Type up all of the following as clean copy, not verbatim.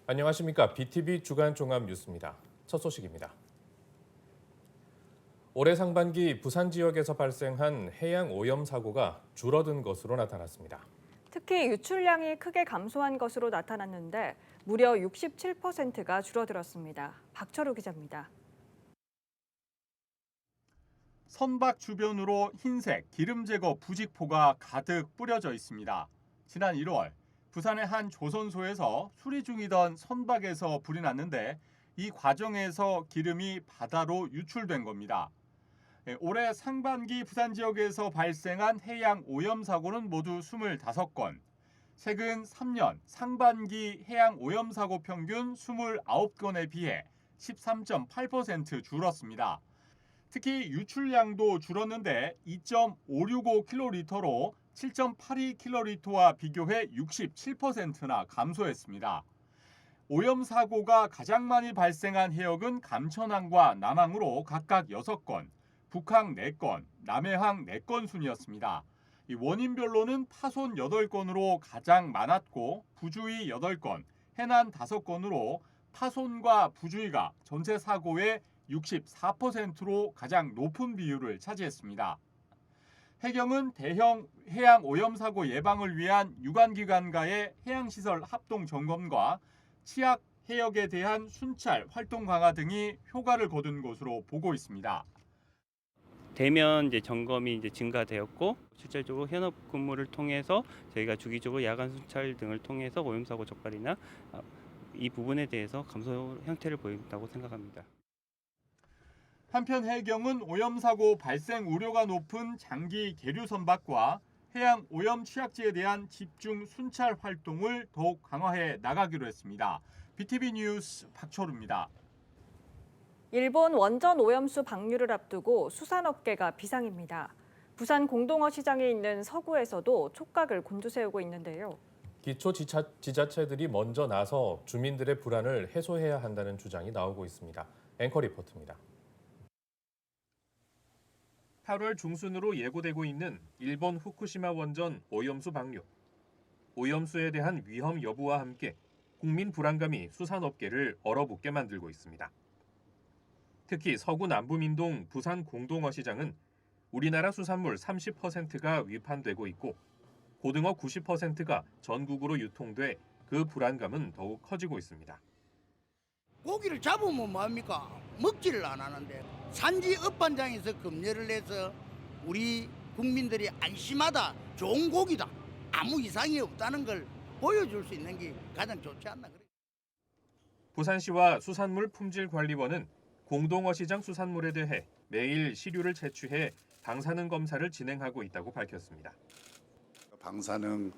안녕하십니까. BTV 주간 종합 뉴스입니다. 첫 소식입니다. 올해 상반기 부산 지역에서 발생한 해양 오염 사고가 줄어든 것으로 나타났습니다. 특히 유출량이 크게 감소한 것으로 나타났는데 무려 67%가 줄어들었습니다. 박철우 기자입니다. 선박 주변으로 흰색 기름 제거 부직포가 가득 뿌려져 있습니다. 지난 1월 부산의 한 조선소에서 수리 중이던 선박에서 불이 났는데 이 과정에서 기름이 바다로 유출된 겁니다. 올해 상반기 부산 지역에서 발생한 해양 오염 사고는 모두 25건. 최근 3년 상반기 해양 오염 사고 평균 29건에 비해 13.8% 줄었습니다. 특히 유출량도 줄었는데 2.565kl로 7.82kl와 비교해 67%나 감소했습니다. 오염 사고가 가장 많이 발생한 해역은 감천항과 남항으로 각각 6건, 북항 4건, 남해항 4건 순이었습니다. 원인별로는 파손 8건으로 가장 많았고 부주의 8건, 해난 5건으로 파손과 부주의가 전체 사고의 64%로 가장 높은 비율을 차지했습니다. 해경은 대형 해양 오염 사고 예방을 위한 유관기관과의 해양시설 합동 점검과 취약 해역에 대한 순찰 활동 강화 등이 효과를 거둔 것으로 보고 있습니다. 대면 점검이 증가되었고 실질적으로 현업 근무를 통해서 저희가 주기적으로 야간 순찰 등을 통해서 오염 사고 적발이나 이 부분에 대해서 감소 형태를 보인다고 생각합니다. 한편 해경은 오염 사고 발생 우려가 높은 장기 계류 선박과 해양 오염 취약지에 대한 집중 순찰 활동을 더욱 강화해 나가기로 했습니다. BTV 뉴스 박철우입니다. 일본 원전 오염수 방류를 앞두고 수산업계가 비상입니다. 부산 공동어 시장에 있는 서구에서도 촉각을 곤두세우고 있는데요. 기초지자체들이 먼저 나서 주민들의 불안을 해소해야 한다는 주장이 나오고 있습니다. 앵커 리포트입니다. 8월 중순으로 예고되고 있는 일본 후쿠시마 원전 오염수 방류. 오염수에 대한 위험 여부와 함께 국민 불안감이 수산업계를 얼어붙게 만들고 있습니다. 특히 서구 남부민동 부산 공동어 시장은 우리나라 수산물 30%가 위판되고 있고 고등어 90%가 전국으로 유통돼 그 불안감은 더욱 커지고 있습니다. 고기를 잡으면 뭐합니까? 먹지를 안 하는데 산지 업반장에서 검열을 해서 우리 국민들이 안심하다, 좋은 고기다, 아무 이상이 없다는 걸 보여줄 수 있는 게 가장 좋지 않나 그래요. 부산시와 수산물품질관리원은 공동어시장 수산물에 대해 매일 시류를 채취해 방사능 검사를 진행하고 있다고 밝혔습니다. 방사능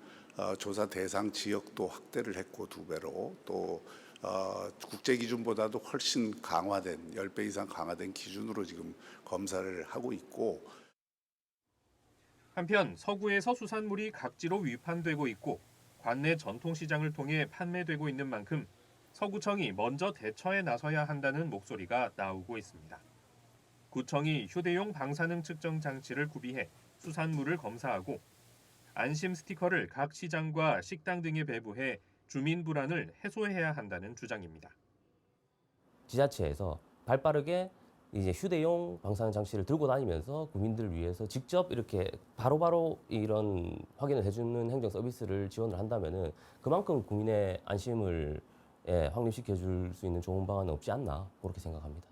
조사 대상 지역도 확대를 했고 2배로 또 국제 기준보다도 훨씬 강화된 10배 이상 강화된 기준으로 지금 검사를 하고 있고 한편 서구에서 수산물이 각지로 위판되고 있고 관내 전통시장을 통해 판매되고 있는 만큼 서구청이 먼저 대처에 나서야 한다는 목소리가 나오고 있습니다. 구청이 휴대용 방사능 측정 장치를 구비해 수산물을 검사하고 안심 스티커를 각 시장과 식당 등에 배부해 주민 불안을 해소해야 한다는 주장입니다. 지자체에서 발빠르게 이제 휴대용 방사능 장치를 들고 다니면서 국민들을 위해서 직접 이렇게 바로바로 이런 확인을 해주는 행정 서비스를 지원을 한다면은 그만큼 국민의 안심을 확립시켜 줄 수 있는 좋은 방안은 없지 않나 그렇게 생각합니다.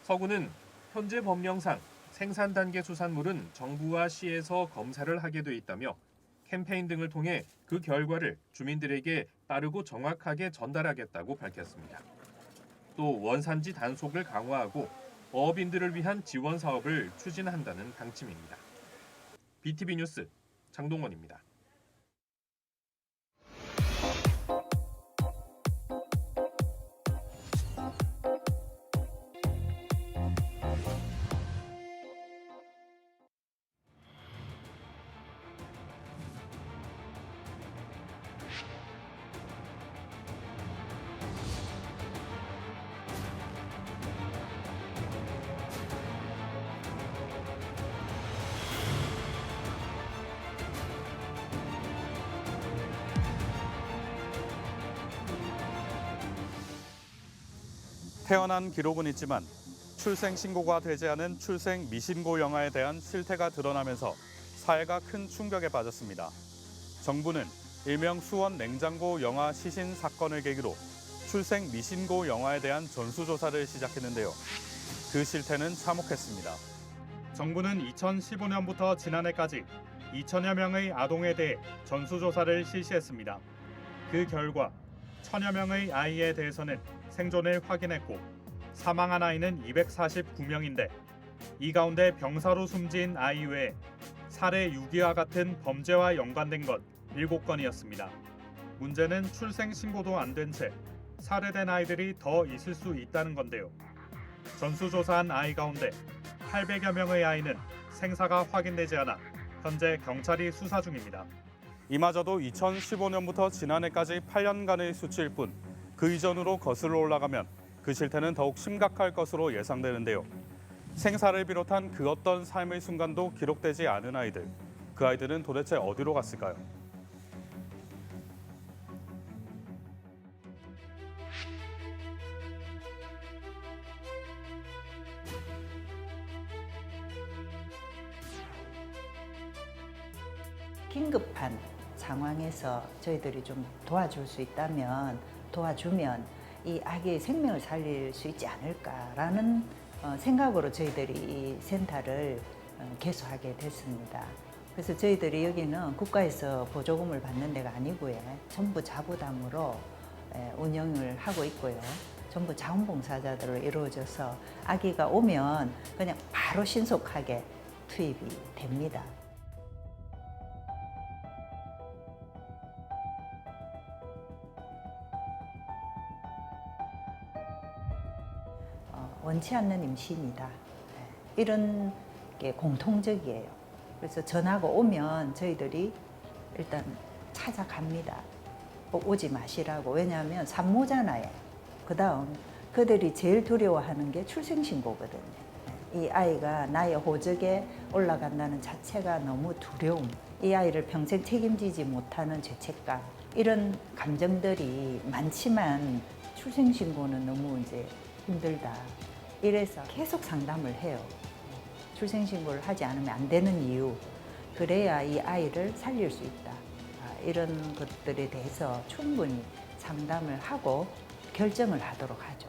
서구는 현재 법령상 생산 단계 수산물은 정부와 시에서 검사를 하게 돼 있다며 캠페인 등을 통해 그 결과를 주민들에게 빠르고 정확하게 전달하겠다고 밝혔습니다. 또 원산지 단속을 강화하고 어업인들을 위한 지원 사업을 추진한다는 방침입니다. BTV 뉴스 장동원입니다. 태어난 기록은 있지만 출생 신고가 되지 않은 출생 미신고 영아에 대한 실태가 드러나면서 사회가 큰 충격에 빠졌습니다. 정부는 일명 수원 냉장고 영아 시신 사건을 계기로 출생 미신고 영아에 대한 전수조사를 시작했는데요. 그 실태는 참혹했습니다. 정부는 2015년부터 지난해까지 2천여 명의 아동에 대해 전수조사를 실시했습니다. 그 결과 1,000여 명의 아이에 대해서는 생존을 확인했고 사망한 아이는 249명인데 이 가운데 병사로 숨진 아이 외에 살해 유기와 같은 범죄와 연관된 것 7건이었습니다. 문제는 출생 신고도 안 된 채 살해된 아이들이 더 있을 수 있다는 건데요. 전수조사한 아이 가운데 800여 명의 아이는 생사가 확인되지 않아 현재 경찰이 수사 중입니다. 이마저도 2015년부터 지난해까지 8년간의 수치일 뿐 그 이전으로 거슬러 올라가면 그 실태는 더욱 심각할 것으로 예상되는데요. 생사를 비롯한 그 어떤 삶의 순간도 기록되지 않은 아이들. 그 아이들은 도대체 어디로 갔을까요? 긴급한 상황에서 저희들이 좀 도와줄 수 있다면 도와주면 이 아기의 생명을 살릴 수 있지 않을까라는 생각으로 저희들이 이 센터를 개소하게 됐습니다. 그래서 저희들이 여기는 국가에서 보조금을 받는 데가 아니고요. 전부 자부담으로 운영을 하고 있고요. 전부 자원봉사자들로 이루어져서 아기가 오면 그냥 바로 신속하게 투입이 됩니다. 원치 않는 임신이다. 이런 게 공통적이에요. 그래서 전화가 오면 저희들이 일단 찾아갑니다. 꼭 오지 마시라고. 왜냐하면 산모잖아요. 그 다음 그들이 제일 두려워하는 게 출생신고거든요. 이 아이가 나의 호적에 올라간다는 자체가 너무 두려움. 이 아이를 평생 책임지지 못하는 죄책감. 이런 감정들이 많지만 출생신고는 너무 이제 힘들다. 이래서 계속 상담을 해요. 출생신고를 하지 않으면 안 되는 이유, 그래야 이 아이를 살릴 수 있다. 이런 것들에 대해서 충분히 상담을 하고 결정을 하도록 하죠.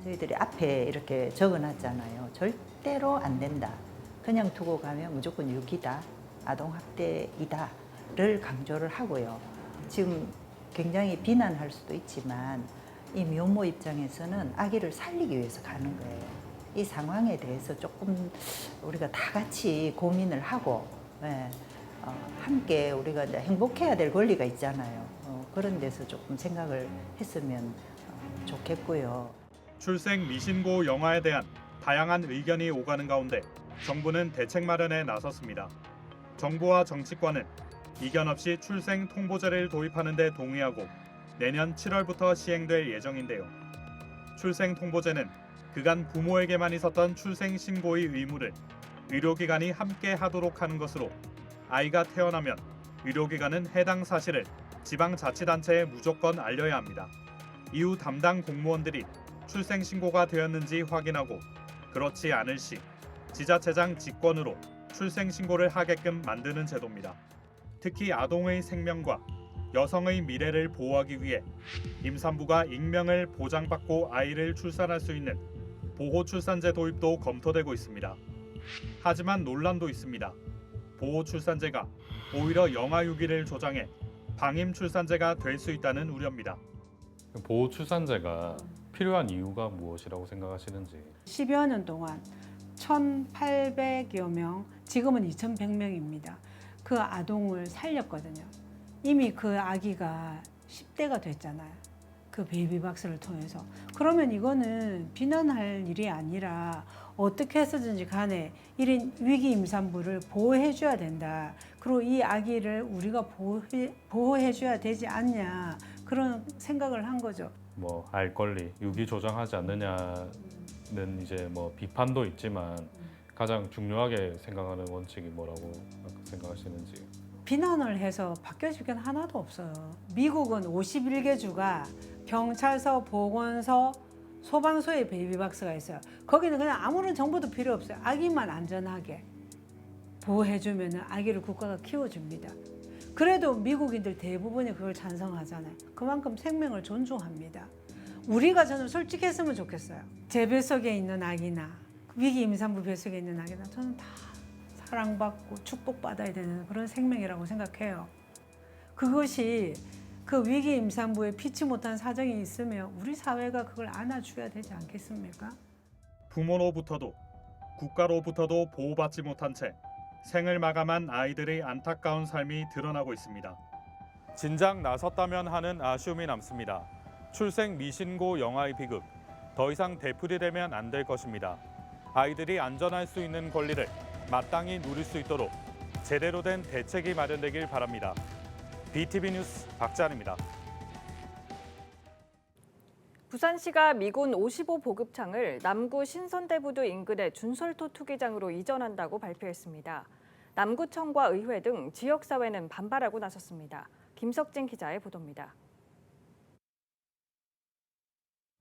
저희들이 앞에 이렇게 적어놨잖아요. 절대로 안 된다. 그냥 두고 가면 무조건 유기다. 아동학대이다를 강조를 하고요. 지금 굉장히 비난할 수도 있지만 이 미혼모 입장에서는 아기를 살리기 위해서 가는 거예요. 이 상황에 대해서 조금 우리가 다 같이 고민을 하고 함께 우리가 이제 행복해야 될 권리가 있잖아요. 그런 데서 조금 생각을 했으면 좋겠고요. 출생 미신고 영아에 대한 다양한 의견이 오가는 가운데 정부는 대책 마련에 나섰습니다. 정부와 정치권은 이견 없이 출생 통보제를 도입하는 데 동의하고 내년 7월부터 시행될 예정인데요. 출생 통보제는 그간 부모에게만 있었던 출생 신고의 의무를 의료기관이 함께 하도록 하는 것으로 아이가 태어나면 의료기관은 해당 사실을 지방자치단체에 무조건 알려야 합니다. 이후 담당 공무원들이 출생 신고가 되었는지 확인하고 그렇지 않을 시 지자체장 직권으로 출생 신고를 하게끔 만드는 제도입니다. 특히 아동의 생명과 여성의 미래를 보호하기 위해 임산부가 익명을 보장받고 아이를 출산할 수 있는 보호출산제 도입도 검토되고 있습니다. 하지만 논란도 있습니다. 보호출산제가 오히려 영아유기를 조장해 방임출산제가 될 수 있다는 우려입니다. 보호출산제가 필요한 이유가 무엇이라고 생각하시는지. 10여 년 동안 1,800여 명, 지금은 2,100명입니다. 그 아동을 살렸거든요. 이미 그 아기가 10대가 됐잖아요. 그 베이비박스를 통해서. 그러면 이거는 비난할 일이 아니라 어떻게 해서든지 간에 1인 위기 임산부를 보호해줘야 된다. 그리고 이 아기를 우리가 보호해줘야 되지 않냐. 그런 생각을 한 거죠. 뭐 알 권리, 유기 조장하지 않느냐는 이제 뭐 비판도 있지만 가장 중요하게 생각하는 원칙이 뭐라고 생각하시는지. 비난을 해서 바뀌어질 게 하나도 없어요. 미국은 51개 주가 경찰서, 보건소, 소방서에 베이비박스가 있어요. 거기는 그냥 아무런 정보도 필요 없어요. 아기만 안전하게 보호해주면 아기를 국가가 키워줍니다. 그래도 미국인들 대부분이 그걸 찬성하잖아요. 그만큼 생명을 존중합니다. 우리가 저는 솔직했으면 좋겠어요. 제 뱃속에 있는 아기나 위기 임산부 뱃속에 있는 아기나 저는 다 사랑받고 축복받아야 되는 그런 생명이라고 생각해요. 그것이 그 위기 임산부에 피치 못한 사정이 있으면 우리 사회가 그걸 안아줘야 되지 않겠습니까? 부모로부터도 국가로부터도 보호받지 못한 채 생을 마감한 아이들의 안타까운 삶이 드러나고 있습니다. 진작 나섰다면 하는 아쉬움이 남습니다. 출생 미신고 영아의 비극, 더 이상 되풀이되면 안 될 것입니다. 아이들이 안전할 수 있는 권리를 마땅히 누릴 수 있도록 제대로 된 대책이 마련되길 바랍니다. BTV 뉴스 박재환입니다. 부산시가 미군 55 보급창을 남구 신선대부두 인근의 준설토 투기장으로 이전한다고 발표했습니다. 남구청과 의회 등 지역사회는 반발하고 나섰습니다. 김석진 기자의 보도입니다.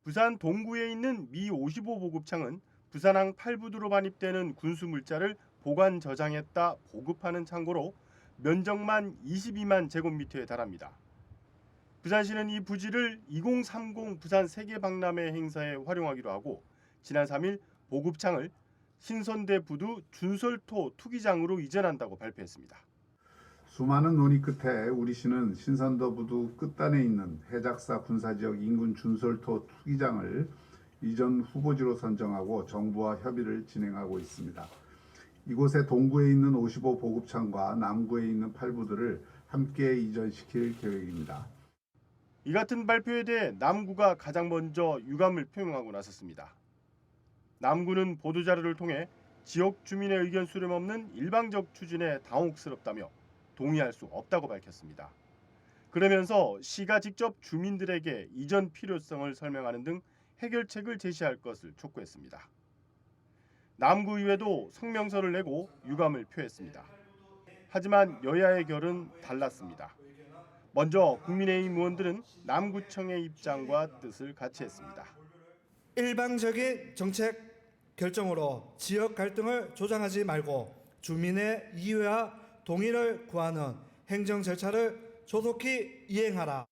부산 동구에 있는 미 55 보급창은 부산항 8부두로 반입되는 군수물자를 보관 저장했다 보급하는 창고로 면적만 22만 제곱미터에 달합니다. 부산시는 이 부지를 2030 부산 세계박람회 행사에 활용하기로 하고 지난 3일 보급창을 신선대부두 준설토 투기장으로 이전한다고 발표했습니다. 수많은 논의 끝에 우리 시는 신선대부두 끝단에 있는 해작사 군사지역 인근 준설토 투기장을 이전 후보지로 선정하고 정부와 협의를 진행하고 있습니다. 이곳에 동구에 있는 55 보급창과 남구에 있는 8부두를 함께 이전시킬 계획입니다. 이 같은 발표에 대해 남구가 가장 먼저 유감을 표명하고 나섰습니다. 남구는 보도자료를 통해 지역 주민의 의견 수렴 없는 일방적 추진에 당혹스럽다며 동의할 수 없다고 밝혔습니다. 그러면서 시가 직접 주민들에게 이전 필요성을 설명하는 등 해결책을 제시할 것을 촉구했습니다. 남구의회도 성명서를 내고 유감을 표했습니다. 하지만 여야의 결은 달랐습니다. 먼저 국민의힘 의원들은 남구청의 입장과 뜻을 같이 했습니다. 일방적인 정책 결정으로 지역 갈등을 조장하지 말고 주민의 이해와 동의를 구하는 행정 절차를 조속히 이행하라.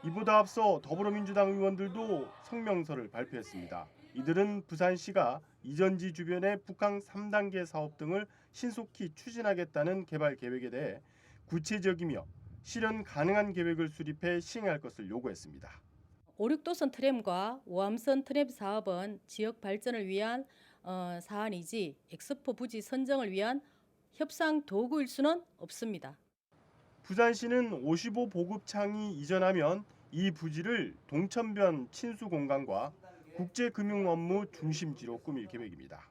이보다 앞서 더불어민주당 의원들도 성명서를 발표했습니다. 이들은 부산시가 이전지 주변의 북항 3단계 사업 등을 신속히 추진하겠다는 개발 계획에 대해 구체적이며 실현 가능한 계획을 수립해 시행할 것을 요구했습니다. 5, 6도선 트램과 5함선 트램 사업은 지역 발전을 위한 사안이지 엑스포 부지 선정을 위한 협상 도구일 수는 없습니다. 부산시는 55 보급창이 이전하면 이 부지를 동천변 친수 공간과 국제금융 업무 중심지로 꾸밀 계획입니다.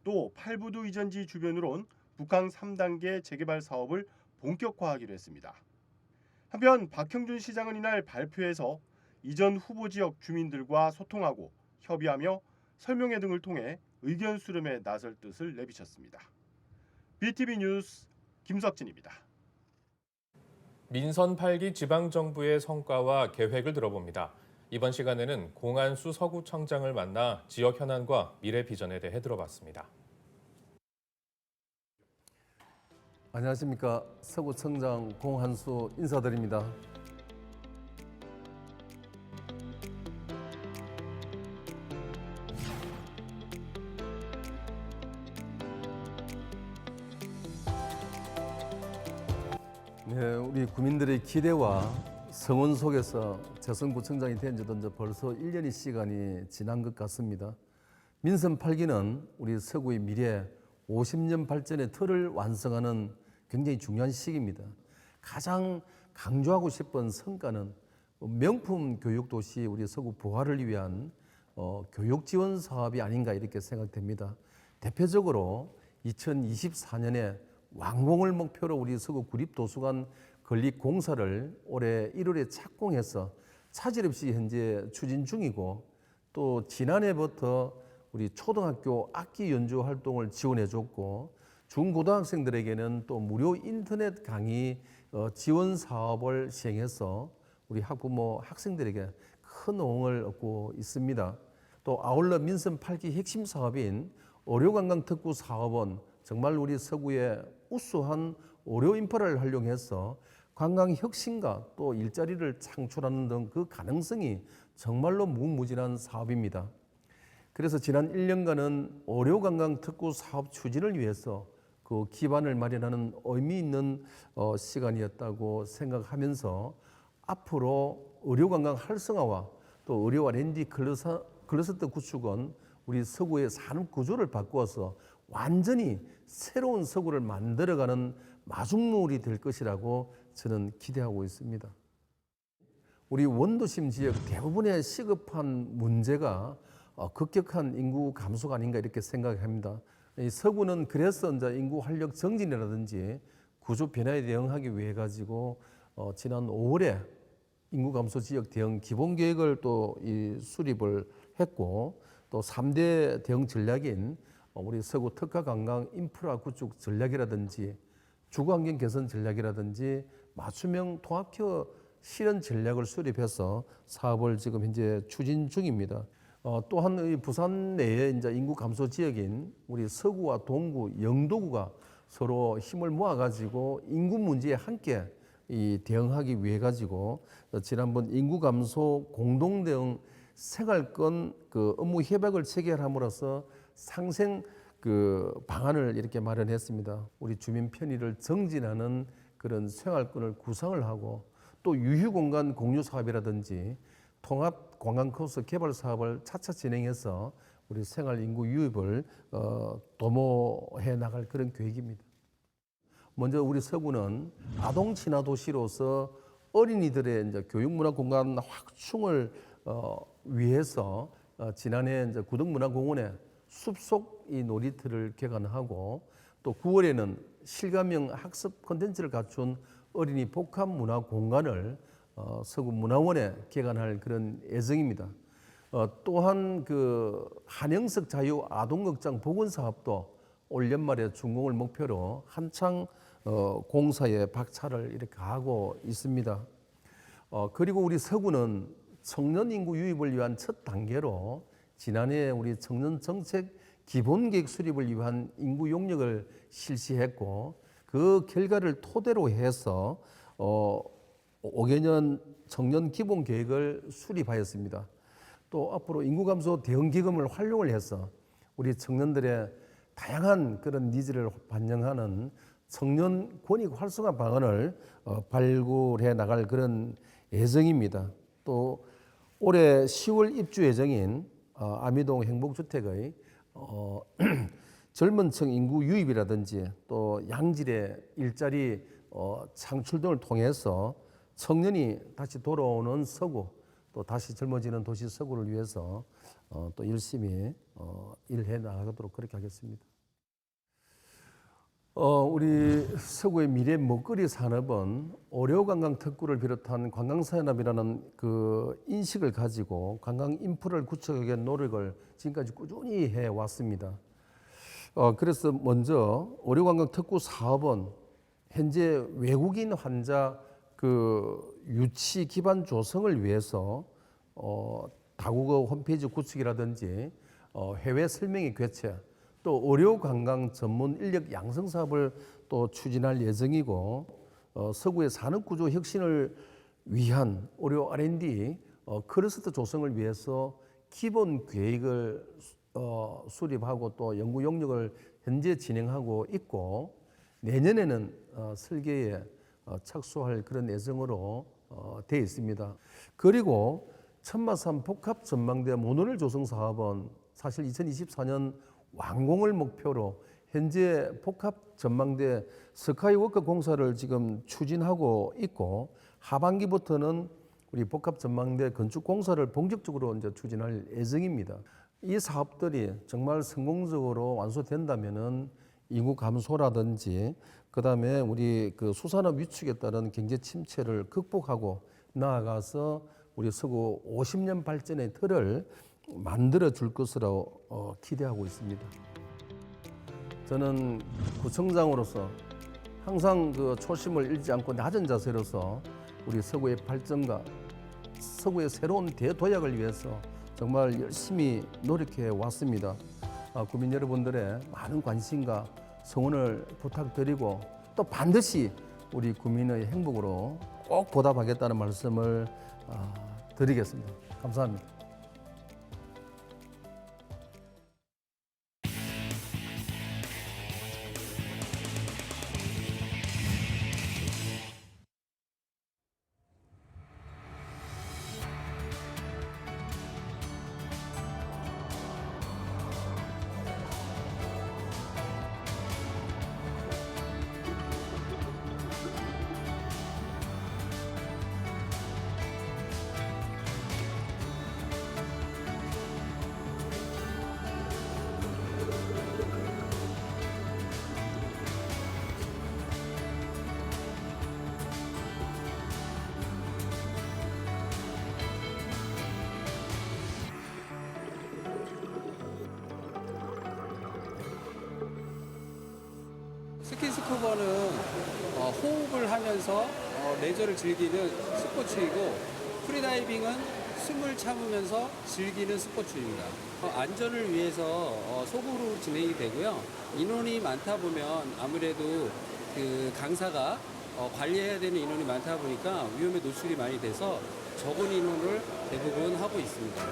또 8부두 이전지 주변으론 북항 3단계 재개발 사업을 본격화하기로 했습니다. 한편 박형준 시장은 이날 발표에서 이전 후보 지역 주민들과 소통하고 협의하며 설명회 등을 통해 의견 수렴에 나설 뜻을 내비쳤습니다. BTV 뉴스 김석진입니다. 민선 8기 지방정부의 성과와 계획을 들어봅니다. 이번 시간에는 공안수 서구청장을 만나 지역 현안과 미래 비전에 대해 들어봤습니다. 안녕하십니까. 서구청장 공한수 인사드립니다. 네, 우리 구민들의 기대와 성원 속에서 재선구청장이 된 지도 이제 벌써 1년의 시간이 지난 것 같습니다. 민선 8기는 우리 서구의 미래 50년 발전의 틀을 완성하는 굉장히 중요한 시기입니다. 가장 강조하고 싶은 성과는 명품 교육도시 우리 서구 부활을 위한 교육 지원 사업이 아닌가 이렇게 생각됩니다. 대표적으로 2024년에 완공을 목표로 우리 서구 구립도서관 건립 공사를 올해 1월에 착공해서 차질 없이 현재 추진 중이고, 또 지난해부터 우리 초등학교 악기 연주 활동을 지원해 줬고, 중고등학생들에게는 또 무료 인터넷 강의 지원 사업을 시행해서 우리 학부모 학생들에게 큰 호응을 얻고 있습니다. 또 아울러 민선 8기 핵심 사업인 의료관광특구 사업은 정말 우리 서구의 우수한 의료 인프라를 활용해서 관광 혁신과 또 일자리를 창출하는 등 그 가능성이 정말로 무궁무진한 사업입니다. 그래서 지난 1년간은 의료관광특구 사업 추진을 위해서 그 기반을 마련하는 의미 있는 시간이었다고 생각하면서 앞으로 의료관광 활성화와 또 의료 R&D 클러스터 구축은 우리 서구의 산업 구조를 바꾸어서 완전히 새로운 서구를 만들어가는 마중물이 될 것이라고 저는 기대하고 있습니다. 우리 원도심 지역 대부분의 시급한 문제가 급격한 인구 감소가 아닌가 이렇게 생각합니다. 이 서구는 그래서 이제 인구 활력 정진이라든지 구조 변화에 대응하기 위해 가지고 지난 5월에 인구 감소 지역 대응 기본 계획을 또 수립을 했고 또 3대 대응 전략인 우리 서구 특화 관광 인프라 구축 전략이라든지 주거환경 개선 전략이라든지 맞춤형 통합형 실현 전략을 수립해서 사업을 지금 현재 추진 중입니다. 또한 이 부산 내에 이제 인구 감소 지역인 우리 서구와 동구, 영도구가 서로 힘을 모아가지고 인구 문제에 함께 대응하기 위해 가지고 지난번 인구 감소 공동 대응 생활권 그 업무 협약을 체결함으로써 상생 그 방안을 이렇게 마련했습니다. 우리 주민 편의를 정진하는 그런 생활권을 구상을 하고 또 유휴공간 공유 사업이라든지 통합 관광 코스 개발 사업을 차차 진행해서 우리 생활 인구 유입을 도모해 나갈 그런 계획입니다. 먼저 우리 서구는 아동 친화 도시로서 어린이들의 이제 교육 문화 공간 확충을 위해서 지난해 이제 구덕문화공원에 숲속 이 놀이터를 개관하고 또 9월에는 실감형 학습 콘텐츠를 갖춘 어린이 복합 문화 공간을 서구 문화원에 개관할 그런 예정입니다. 또한 그 한영석 자유 아동극장 복원 사업도 올 연말에 준공을 목표로 한창 공사에 박차를 이렇게 하고 있습니다. 그리고 우리 서구는 청년 인구 유입을 위한 첫 단계로 지난해 우리 청년 정책 기본 계획 수립을 위한 인구 용역을 실시했고 그 결과를 토대로 해서 5개년 청년 기본 계획을 수립하였습니다. 또 앞으로 인구 감소 대응 기금을 활용을 해서 우리 청년들의 다양한 그런 니즈를 반영하는 청년 권익 활성화 방안을 발굴해 나갈 그런 예정입니다. 또 올해 10월 입주 예정인 아미동 행복주택의 젊은 층 인구 유입이라든지 또 양질의 일자리 창출 등을 통해서 청년이 다시 돌아오는 서구 또 다시 젊어지는 도시 서구를 위해서 또 열심히 일해 나가도록 그렇게 하겠습니다. 우리 서구의 미래 먹거리 산업은 의료관광 특구를 비롯한 관광산업이라는 그 인식을 가지고 관광 인프라를 구축하기 위한 노력을 지금까지 꾸준히 해왔습니다. 그래서 먼저 의료관광 특구 사업은 현재 외국인 환자 그 유치 기반 조성을 위해서 다국어 홈페이지 구축이라든지 해외 설명회 개최 또 의료관광 전문 인력 양성 사업을 또 추진할 예정이고 서구의 산업구조 혁신을 위한 의료 R&D 클러스터 조성을 위해서 기본 계획을 수립하고 또 연구 용역을 현재 진행하고 있고 내년에는 설계에 착수할 그런 예정으로 되어 있습니다. 그리고 천마산 복합 전망대 모노레일 조성 사업은 사실 2024년 완공을 목표로 현재 복합 전망대 스카이워크 공사를 지금 추진하고 있고 하반기부터는 우리 복합 전망대 건축 공사를 본격적으로 이제 추진할 예정입니다. 이 사업들이 정말 성공적으로 완수된다면은 인구 감소라든지 그다음에 우리 그 수산업 위축에 따른 경제 침체를 극복하고 나아가서 우리 서구 50년 발전의 틀을 만들어 줄 것으로 기대하고 있습니다. 저는 구청장으로서 항상 그 초심을 잃지 않고 낮은 자세로서 우리 서구의 발전과 서구의 새로운 대도약을 위해서 정말 열심히 노력해 왔습니다. 국민 여러분들의 많은 관심과 성원을 부탁드리고 또 반드시 우리 국민의 행복으로 꼭 보답하겠다는 말씀을 드리겠습니다. 감사합니다. 스킨스쿠버는 호흡을 하면서 레저를 즐기는 스포츠이고 프리다이빙은 숨을 참으면서 즐기는 스포츠입니다. 안전을 위해서 소그룹으로 진행이 되고요. 인원이 많다 보면 아무래도 그 강사가 관리해야 되는 인원이 많다 보니까 위험에 노출이 많이 돼서 적은 인원을 대부분 하고 있습니다.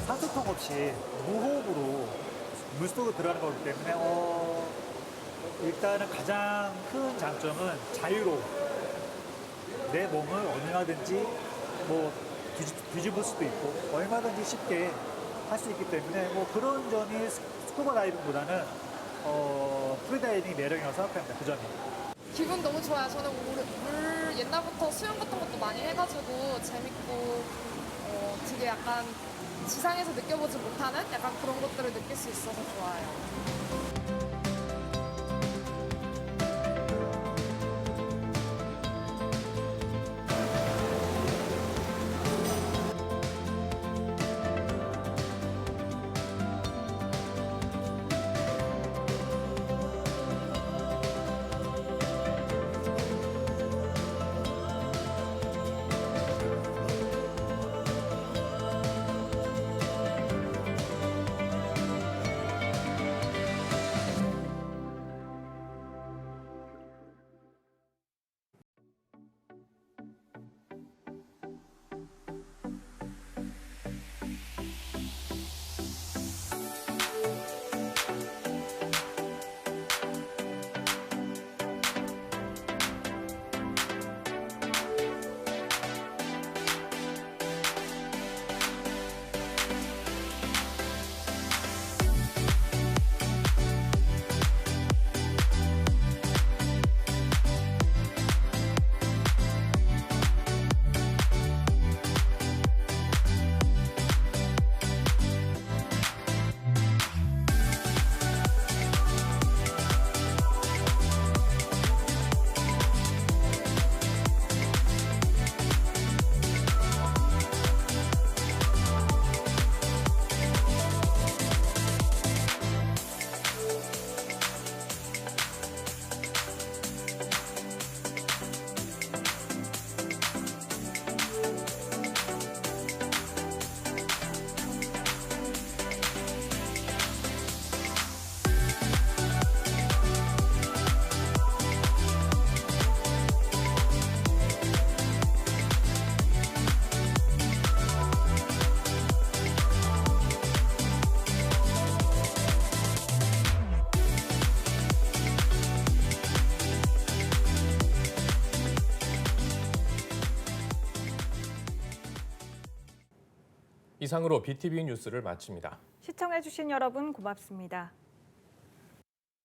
산소통 없이 무호흡으로 물속으로 들어가는 거기 때문에 일단은 가장 큰 장점은 자유로움. 내 몸을 얼마든지 뭐 뒤집을 수도 있고 얼마든지 쉽게 할 수 있기 때문에 뭐 그런 점이 스쿠버 다이빙보다는 프리다이빙 매력이라고 생각합니다. 그 점이. 기분 너무 좋아요. 저는 물 옛날부터 수영 같은 것도 많이 해가지고 재밌고 되게 약간 지상에서 느껴보지 못하는 약간 그런 것들을 느낄 수 있어서 좋아요. 이상으로 BTV 뉴스를 마칩니다. 시청해주신 여러분 고맙습니다.